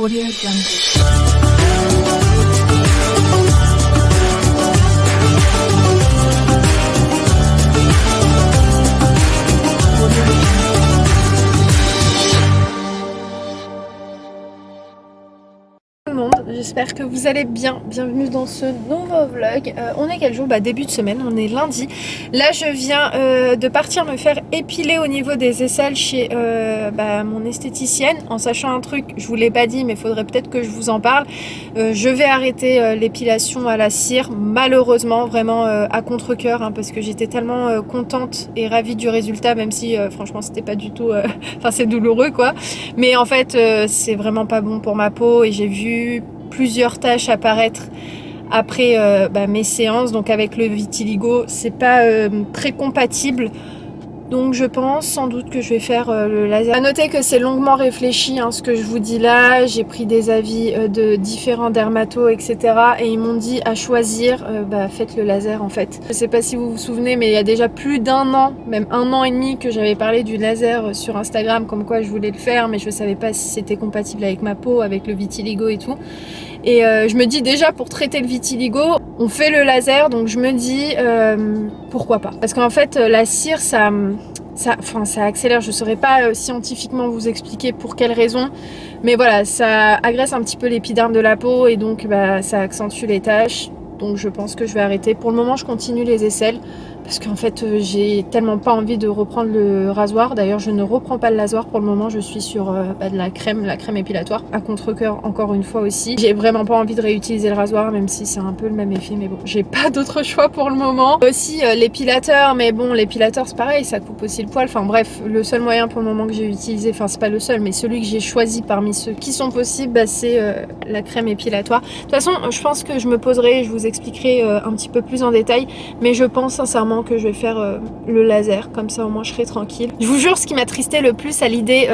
Audio Jungle. J'espère que vous allez bien. Bienvenue dans ce nouveau vlog. On est quel jour? Début de semaine, on est lundi. Là je viens de partir me faire épiler au niveau des aisselles chez mon esthéticienne. En sachant un truc, je vous l'ai pas dit mais il faudrait peut-être que je vous en parle. Je vais arrêter l'épilation à la cire, malheureusement, vraiment à contre-cœur, parce que j'étais tellement contente et ravie du résultat, même si franchement c'était pas du tout... Enfin c'est douloureux quoi. Mais en fait c'est vraiment pas bon pour ma peau et j'ai vu plusieurs taches apparaître après mes séances, donc avec le vitiligo c'est pas très compatible, donc je pense sans doute que je vais faire le laser. À noter que c'est longuement réfléchi ce que je vous dis là, j'ai pris des avis de différents dermatos etc, et ils m'ont dit à choisir faites le laser en fait. Je sais pas si vous vous souvenez mais il y a déjà plus d'un an, même 1 an et demi que j'avais parlé du laser sur Instagram comme quoi je voulais le faire, mais je savais pas si c'était compatible avec ma peau, avec le vitiligo et tout. Et je me dis déjà pour traiter le vitiligo, on fait le laser, donc je me dis pourquoi pas. Parce qu'en fait la cire ça accélère, je saurais pas scientifiquement vous expliquer pour quelle raison, mais voilà, ça agresse un petit peu l'épiderme de la peau et donc ça accentue les taches. Donc je pense que je vais arrêter. Pour le moment je continue les aisselles parce qu'en fait j'ai tellement pas envie de reprendre le rasoir. D'ailleurs je ne reprends pas le rasoir pour le moment, je suis sur de la crème épilatoire à contre-cœur encore une fois aussi. J'ai vraiment pas envie de réutiliser le rasoir même si c'est un peu le même effet, mais bon, j'ai pas d'autre choix pour le moment. Aussi l'épilateur, mais bon l'épilateur c'est pareil, ça coupe aussi le poil. Enfin bref, le seul moyen pour le moment que j'ai utilisé, enfin c'est pas le seul mais celui que j'ai choisi parmi ceux qui sont possibles, c'est la crème épilatoire. De toute façon je pense que je me poserai, je vous expliquerai un petit peu plus en détail, mais je pense sincèrement que je vais faire le laser, comme ça au moins je serai tranquille. Je vous jure, ce qui m'attristait le plus à l'idée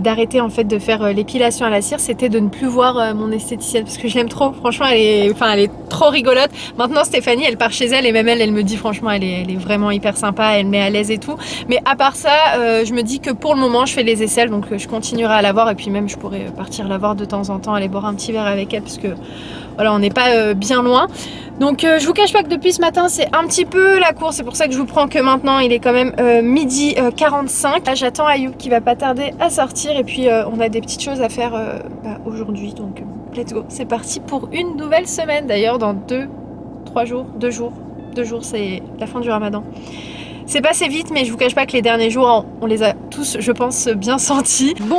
d'arrêter en fait de faire l'épilation à la cire, c'était de ne plus voir mon esthéticienne, parce que je l'aime trop, franchement elle est trop rigolote. Maintenant Stéphanie elle part chez elle et même elle me dit franchement elle est vraiment hyper sympa, elle me met à l'aise et tout, mais à part ça je me dis que pour le moment je fais les aisselles, donc je continuerai à la voir et puis même je pourrais partir la voir de temps en temps, aller boire un petit verre avec elle parce que voilà, on n'est pas bien loin. Donc je vous cache pas que depuis ce matin c'est un petit peu la course, c'est pour ça que je vous prends que maintenant, il est quand même midi 45. Là j'attends Ayoub qui va pas tarder à sortir et puis on a des petites choses à faire aujourd'hui, donc let's go, c'est parti pour une nouvelle semaine. D'ailleurs dans 2 jours c'est la fin du ramadan. C'est passé vite, mais je vous cache pas que les derniers jours, on les a tous, je pense, bien sentis. Bon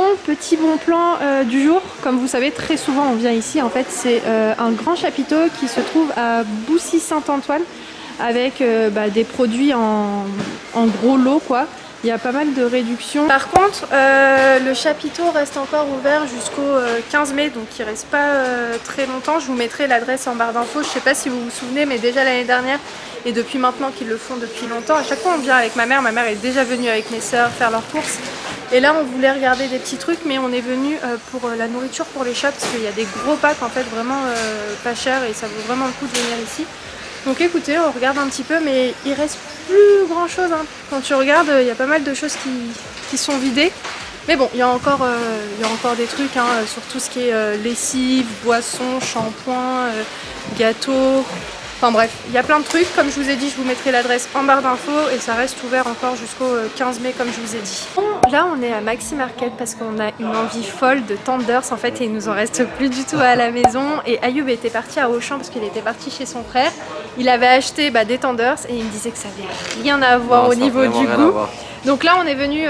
plan du jour. Comme vous savez, très souvent on vient ici. En fait, c'est un grand chapiteau qui se trouve à Boussy-Saint-Antoine avec des produits en gros lot, quoi. Il y a pas mal de réductions. Par contre, le chapiteau reste encore ouvert jusqu'au 15 mai, donc il reste pas très longtemps. Je vous mettrai l'adresse en barre d'infos. Je sais pas si vous vous souvenez, mais déjà l'année dernière, et depuis maintenant qu'ils le font depuis longtemps, à chaque fois on vient avec ma mère est déjà venue avec mes sœurs faire leurs courses. Et là on voulait regarder des petits trucs, mais on est venu pour la nourriture pour les chats, parce qu'il y a des gros packs en fait vraiment pas chers et ça vaut vraiment le coup de venir ici. Donc écoutez, on regarde un petit peu, mais il reste plus grand chose. Quand tu regardes, il y a pas mal de choses qui sont vidées. Mais bon, il y a encore des trucs sur tout ce qui est lessive, boissons, shampoing, gâteaux. Enfin bref, il y a plein de trucs. Comme je vous ai dit, je vous mettrai l'adresse en barre d'infos et ça reste ouvert encore jusqu'au 15 mai comme je vous ai dit. Bon, là on est à Maxi Market parce qu'on a une envie folle de tenders en fait et il nous en reste plus du tout à la maison. Et Ayoub était parti à Auchan parce qu'il était parti chez son frère. Il avait acheté des tenders et il me disait que ça avait rien à voir au niveau du goût. Donc là on est venu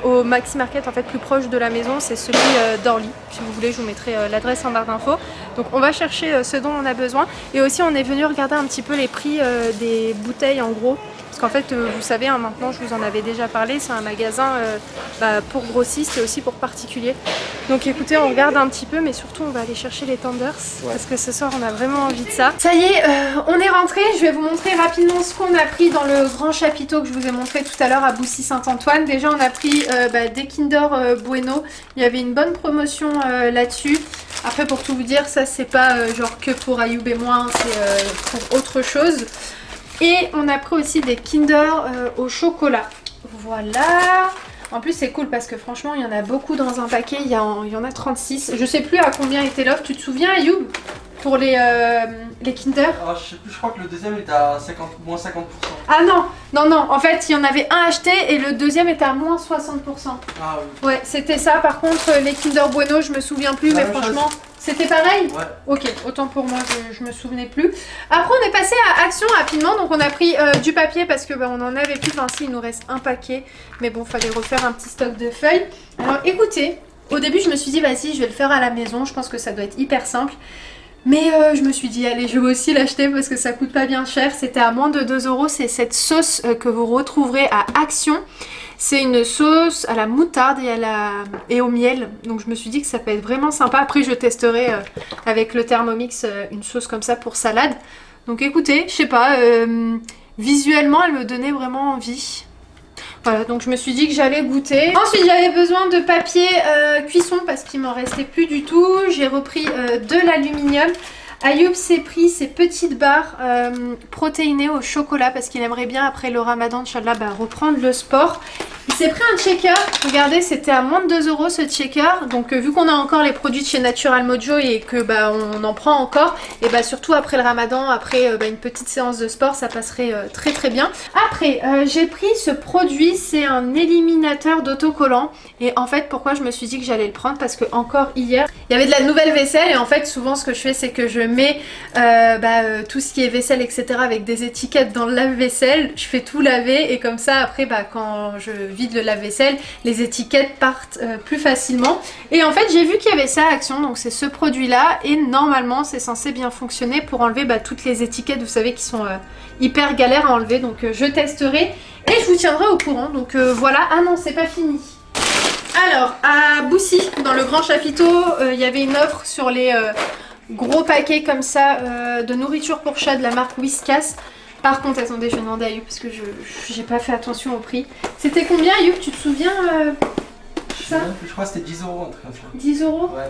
au Maxi Market en fait plus proche de la maison, c'est celui d'Orly. Si vous voulez je vous mettrai l'adresse en barre d'infos. Donc on va chercher ce dont on a besoin et aussi on est venu regarder un petit peu les prix des bouteilles en gros. Parce qu'en fait vous savez maintenant je vous en avais déjà parlé, c'est un magasin pour grossistes et aussi pour particuliers. Donc écoutez, on regarde un petit peu mais surtout on va aller chercher les tenders parce que ce soir on a vraiment envie de ça. Ça y est, on est rentré, je vais vous montrer rapidement ce qu'on a pris dans le grand chapiteau que je vous ai montré tout à l'heure à Boussy-Saint-Antoine. Déjà on a pris des Kinder Bueno, il y avait une bonne promotion là-dessus. Après pour tout vous dire, ça c'est pas genre que pour Ayoub et moi, c'est pour autre chose. Et on a pris aussi des Kinder au chocolat. Voilà. En plus c'est cool parce que franchement il y en a beaucoup dans un paquet, il y en a 36. Je sais plus à combien était l'offre, tu te souviens Ayoub? Pour les Kinder? Ah, je sais plus, je crois que le deuxième était à moins 50%. Ah non, non, non, en fait il y en avait un acheté et le deuxième était à moins 60%. Ah oui. Ouais, c'était ça. Par contre les Kinder Bueno je me souviens plus, mais franchement c'était pareil? Ouais. Ok, autant pour moi, je me souvenais plus. Après on est passé à Action rapidement, donc on a pris du papier parce que on en avait plus, enfin si il nous reste un paquet, mais bon fallait refaire un petit stock de feuilles. Alors écoutez, au début je me suis dit vas-y je vais le faire à la maison, je pense que ça doit être hyper simple. Mais je me suis dit, allez, je vais aussi l'acheter parce que ça coûte pas bien cher. C'était à moins de 2 euros. C'est cette sauce que vous retrouverez à Action. C'est une sauce à la moutarde et au miel. Donc je me suis dit que ça peut être vraiment sympa. Après, je testerai avec le Thermomix une sauce comme ça pour salade. Donc écoutez, je sais pas, visuellement, elle me donnait vraiment envie. Voilà, donc je me suis dit que j'allais goûter. Ensuite, j'avais besoin de papier cuisson parce qu'il m'en restait plus du tout. J'ai repris de l'aluminium. Ayoub s'est pris ces petites barres protéinées au chocolat parce qu'il aimerait bien, après le ramadan, Inch'Allah, reprendre le sport. Il s'est pris un checker. Regardez, c'était à moins de 2 euros ce checker. Donc vu qu'on a encore les produits de chez Natural Mojo et que on en prend encore, et surtout après le ramadan, après une petite séance de sport, ça passerait très très bien. Après, j'ai pris ce produit, c'est un éliminateur d'autocollants. Et en fait, pourquoi je me suis dit que j'allais le prendre? Parce que encore hier, il y avait de la nouvelle vaisselle. Et en fait, souvent ce que je fais, c'est que je mets tout ce qui est vaisselle, etc. avec des étiquettes dans le lave-vaisselle. Je fais tout laver et comme ça, après, quand je vide le lave-vaisselle, les étiquettes partent plus facilement. Et en fait, j'ai vu qu'il y avait ça à Action, donc c'est ce produit-là. Et normalement, c'est censé bien fonctionner pour enlever toutes les étiquettes, vous savez, qui sont hyper galères à enlever. Donc je testerai et je vous tiendrai au courant. Donc voilà. Ah non, c'est pas fini. Alors, à Boussy, dans le grand chapiteau, il y avait une offre sur les gros paquets comme ça de nourriture pour chat de la marque Whiskas. Par contre, attendez, je vais demander à Ayoub parce que j'ai pas fait attention au prix. C'était combien Ayoub, tu te souviens ça? Je crois que c'était 10 euros, un truc comme ça. 10 euros? Ouais.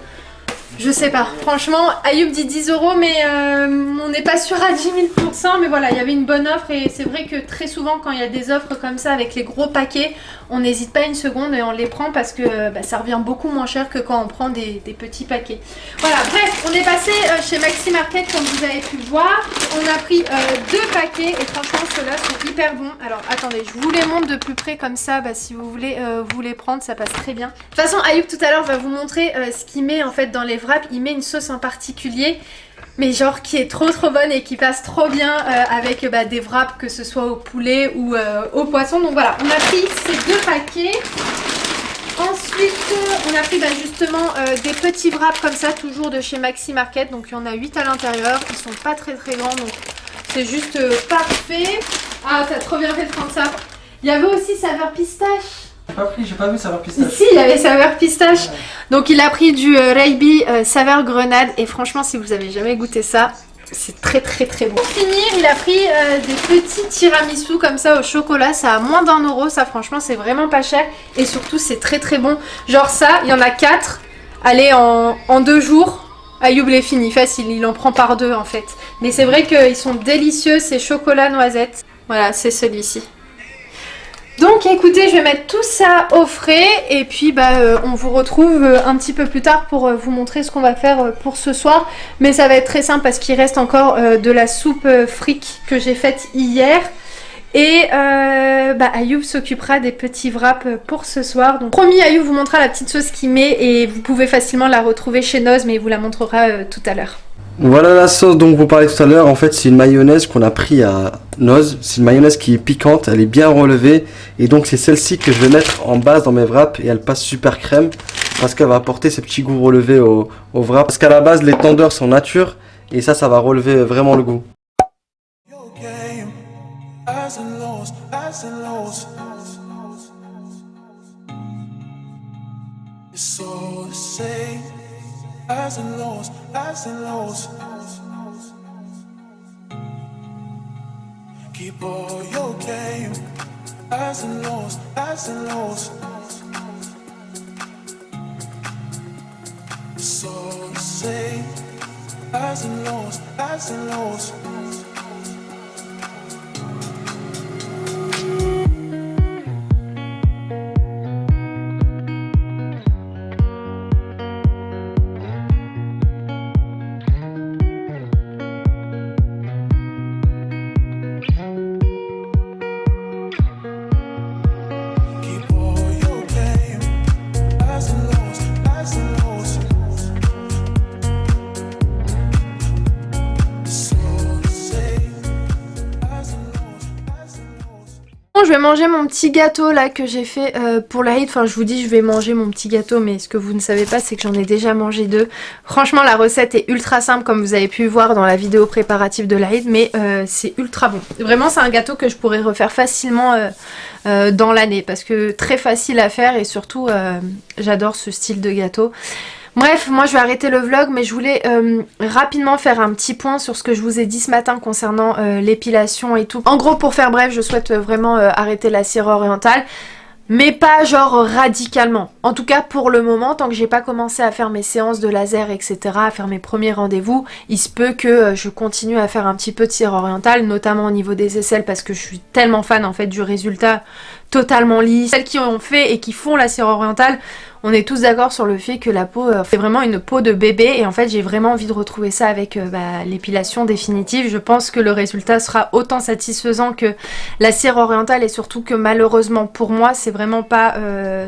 Je sais pas, franchement, Ayoub dit 10 euros, mais on n'est pas sûr à 10 000%. Mais voilà, il y avait une bonne offre et c'est vrai que très souvent, quand il y a des offres comme ça avec les gros paquets, on n'hésite pas une seconde et on les prend parce que ça revient beaucoup moins cher que quand on prend des petits paquets. Voilà, bref, on est passé chez Maxi Market comme vous avez pu voir. On a pris 2 paquets et franchement, ceux-là sont hyper bons. Alors, attendez, je vous les montre de plus près comme ça, si vous voulez vous les prendre, ça passe très bien. De toute façon, Ayoub tout à l'heure va vous montrer ce qu'il met en fait dans les wraps. Il met une sauce en particulier, mais genre qui est trop bonne et qui passe trop bien avec des wraps, que ce soit au poulet ou au poisson. Donc voilà, on a pris ces 2 paquets. Ensuite, on a pris justement des petits wraps comme ça, toujours de chez Maxi Market. Donc il y en a 8 à l'intérieur. Ils sont pas très grands, donc c'est juste parfait. Ah, t'as trop bien fait de prendre ça. Il y avait aussi saveur pistache. J'ai pas vu saveur pistache. Si, il y avait saveur pistache. Ouais. Donc il a pris du Raybi saveur grenade. Et franchement, si vous avez jamais goûté ça, c'est très bon. Pour finir, il a pris des petits tiramisu comme ça au chocolat. Ça a moins d'1 euro. Ça, franchement, c'est vraiment pas cher. Et surtout, c'est très bon. Genre ça, il y en a 4. Allez, en 2 jours, Ayoub les finit facile. Il en prend par 2 en fait. Mais c'est vrai qu'ils sont délicieux. C'est chocolat noisette. Voilà, c'est celui-ci. Donc écoutez, je vais mettre tout ça au frais et puis on vous retrouve un petit peu plus tard pour vous montrer ce qu'on va faire pour ce soir. Mais ça va être très simple parce qu'il reste encore de la soupe fric que j'ai faite hier. Et Ayoub s'occupera des petits wraps pour ce soir. Donc promis, Ayoub vous montrera la petite sauce qu'il met et vous pouvez facilement la retrouver chez Noz, mais il vous la montrera tout à l'heure. Voilà la sauce dont vous parlez tout à l'heure. En fait, c'est une mayonnaise qu'on a pris à Noz. C'est une mayonnaise qui est piquante, elle est bien relevée. Et donc, c'est celle-ci que je vais mettre en base dans mes wraps. Et elle passe super crème parce qu'elle va apporter ces petits goûts relevés au wrap. Parce qu'à la base, les tendeurs sont nature. Et ça va relever vraiment le goût. Highs and lows, highs and lows. Keep all your game. Highs and lows, highs and lows. It's all the same. Highs and lows, highs and lows. je vais manger mon petit gâteau là que j'ai fait pour l'Aïd. Enfin, je vous dis, je vais manger mon petit gâteau, mais ce que vous ne savez pas, c'est que j'en ai déjà mangé 2. Franchement, la recette est ultra simple, comme vous avez pu voir dans la vidéo préparative de l'Aïd, mais c'est ultra bon. Vraiment, c'est un gâteau que je pourrais refaire facilement dans l'année, parce que très facile à faire et surtout, j'adore ce style de gâteau. Bref, moi je vais arrêter le vlog, mais je voulais rapidement faire un petit point sur ce que je vous ai dit ce matin concernant l'épilation et tout. En gros, pour faire bref, je souhaite vraiment arrêter la cire orientale, mais pas genre radicalement. En tout cas pour le moment, tant que j'ai pas commencé à faire mes séances de laser, etc., à faire mes premiers rendez-vous, il se peut que je continue à faire un petit peu de cire orientale, notamment au niveau des aisselles, parce que je suis tellement fan en fait du résultat totalement lisse. Celles qui ont fait et qui font la cire orientale, on est tous d'accord sur le fait que la peau c'est vraiment une peau de bébé, et en fait j'ai vraiment envie de retrouver ça avec l'épilation définitive. Je pense que le résultat sera autant satisfaisant que la cire orientale, et surtout que malheureusement pour moi c'est vraiment pas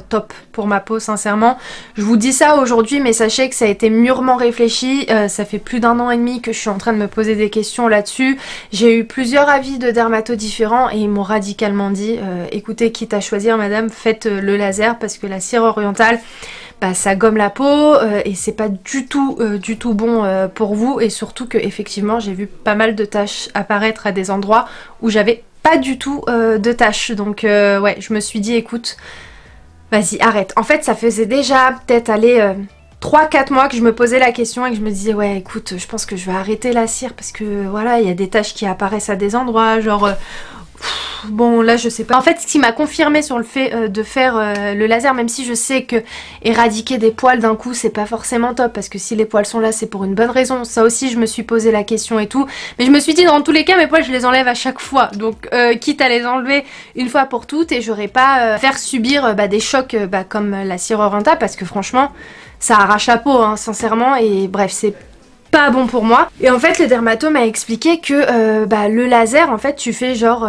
top pour ma peau, sincèrement. Je vous dis ça aujourd'hui, mais sachez que ça a été mûrement réfléchi. Ça fait plus d'1 an et demi que je suis en train de me poser des questions là-dessus. J'ai eu plusieurs avis de dermatos différents et ils m'ont radicalement dit écoutez, quitte à choisir madame, faites le laser, parce que la cire orientale, ça gomme la peau et c'est pas du tout bon pour vous, et surtout que effectivement j'ai vu pas mal de taches apparaître à des endroits où j'avais pas du tout de taches. Donc ouais, je me suis dit écoute, vas-y arrête. En fait ça faisait déjà peut-être aller 3-4 mois que je me posais la question et que je me disais ouais écoute, je pense que je vais arrêter la cire, parce que voilà, il y a des taches qui apparaissent à des endroits, genre bon là je sais pas. En fait ce qui m'a confirmé sur le fait de faire le laser, même si je sais que éradiquer des poils d'un coup c'est pas forcément top, parce que si les poils sont là c'est pour une bonne raison, ça aussi je me suis posé la question et tout, mais je me suis dit dans tous les cas mes poils je les enlève à chaque fois, donc quitte à les enlever une fois pour toutes, et j'aurais pas faire subir des chocs comme la cire orientale, parce que franchement ça arrache la peau hein, sincèrement, et bref c'est pas bon pour moi. Et en fait le dermato m'a expliqué que le laser en fait tu fais genre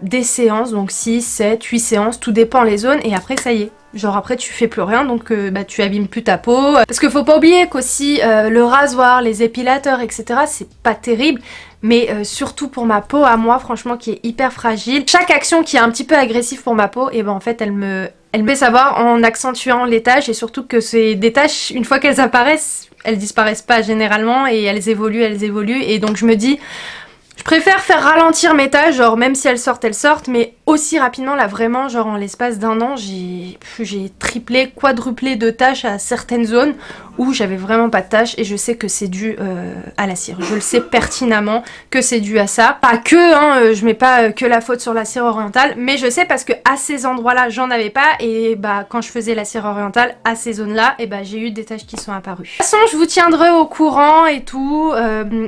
des séances, donc 6, 7, 8 séances, tout dépend les zones, et après ça y est. Genre après tu fais plus rien, donc tu abîmes plus ta peau. Parce que faut pas oublier qu'aussi le rasoir, les épilateurs, etc. c'est pas terrible. Mais surtout pour ma peau à moi, franchement, qui est hyper fragile. Chaque action qui est un petit peu agressive pour ma peau, et en fait elle me fait savoir en accentuant les taches, et surtout que c'est des taches, une fois qu'elles apparaissent, elles disparaissent pas généralement, et elles évoluent, et donc je me dis je préfère faire ralentir mes taches, genre même si elles sortent, mais aussi rapidement. Là vraiment, genre en l'espace d'1 an, j'ai triplé, quadruplé de taches à certaines zones où j'avais vraiment pas de taches, et je sais que c'est dû à la cire. Je le sais pertinemment que c'est dû à ça. Pas que, hein, je mets pas que la faute sur la cire orientale, mais je sais parce que à ces endroits-là, j'en avais pas, et quand je faisais la cire orientale, à ces zones-là, et j'ai eu des taches qui sont apparues. De toute façon, je vous tiendrai au courant et tout.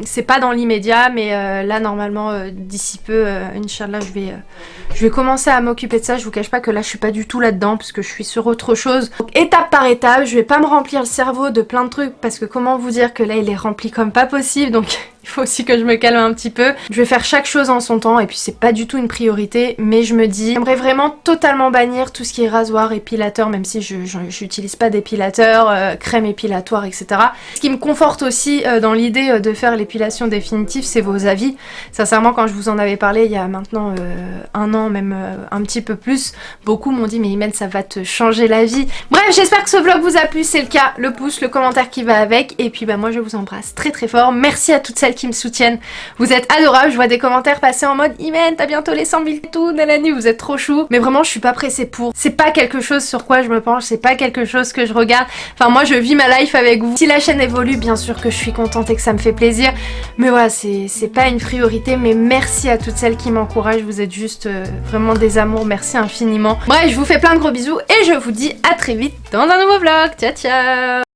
C'est pas dans l'immédiat, mais là, normalement, d'ici peu, Inch'Allah, je vais commencer à m'occuper de ça. Je vous cache pas que là, je suis pas du tout là-dedans, parce que je suis sur autre chose. Donc, étape par étape, je vais pas me remplir le cerveau de plein de trucs, parce que comment vous dire que là il est rempli comme pas possible, donc il faut aussi que je me calme un petit peu. Je vais faire chaque chose en son temps, et puis c'est pas du tout une priorité, mais je me dis j'aimerais vraiment totalement bannir tout ce qui est rasoir, épilateur, même si j'utilise pas d'épilateur, crème épilatoire, etc. Ce qui me conforte aussi dans l'idée de faire l'épilation définitive, c'est vos avis. Sincèrement, quand je vous en avais parlé il y a maintenant 1 an, même un petit peu plus, beaucoup m'ont dit mais Imen, ça va te changer la vie. Bref, j'espère que ce vlog vous a plu. C'est le cas, le pouce, le commentaire qui va avec, et puis moi je vous embrasse très très fort. Merci à toutes celles qui me soutiennent, vous êtes adorables. Je vois des commentaires passer en mode Imen, t'as bientôt les 100 000 et tout, Nalani, vous êtes trop chou. Mais vraiment je suis pas pressée pour, c'est pas quelque chose sur quoi je me penche, c'est pas quelque chose que je regarde. Enfin moi je vis ma life avec vous. Si la chaîne évolue, bien sûr que je suis contente et que ça me fait plaisir, mais voilà, c'est pas une priorité. Mais merci à toutes celles qui m'encouragent, vous êtes juste vraiment des amours, merci infiniment. Bref, je vous fais plein de gros bisous, et je vous dis à très vite dans un nouveau vlog. Ciao ciao.